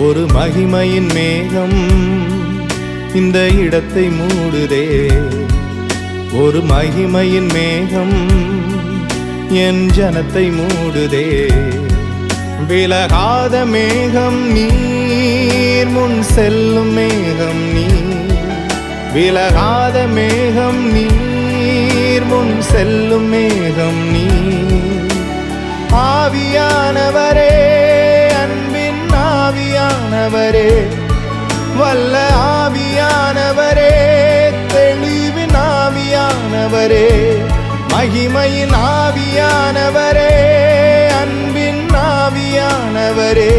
ஒரு மகிமையின் மேகம் இந்த இடத்தை மூடுதே. ஒரு மகிமையின் மேகம் என் ஜனத்தை மூடுதே. விலகாத மேகம் நீர், முன் செல்லும் மேகம் நீர். விலகாத மேகம் நீர், முன் செல்லும் மேகம் நீர். ஆவியானவரே, அன்பின் ஆவியானவரே, வல்ல ஆவியானவரே, தெளிவின் ஆவியானவரே, மகிமையின் ஆவியானவரே, அன்பின் ஆவியானவரே,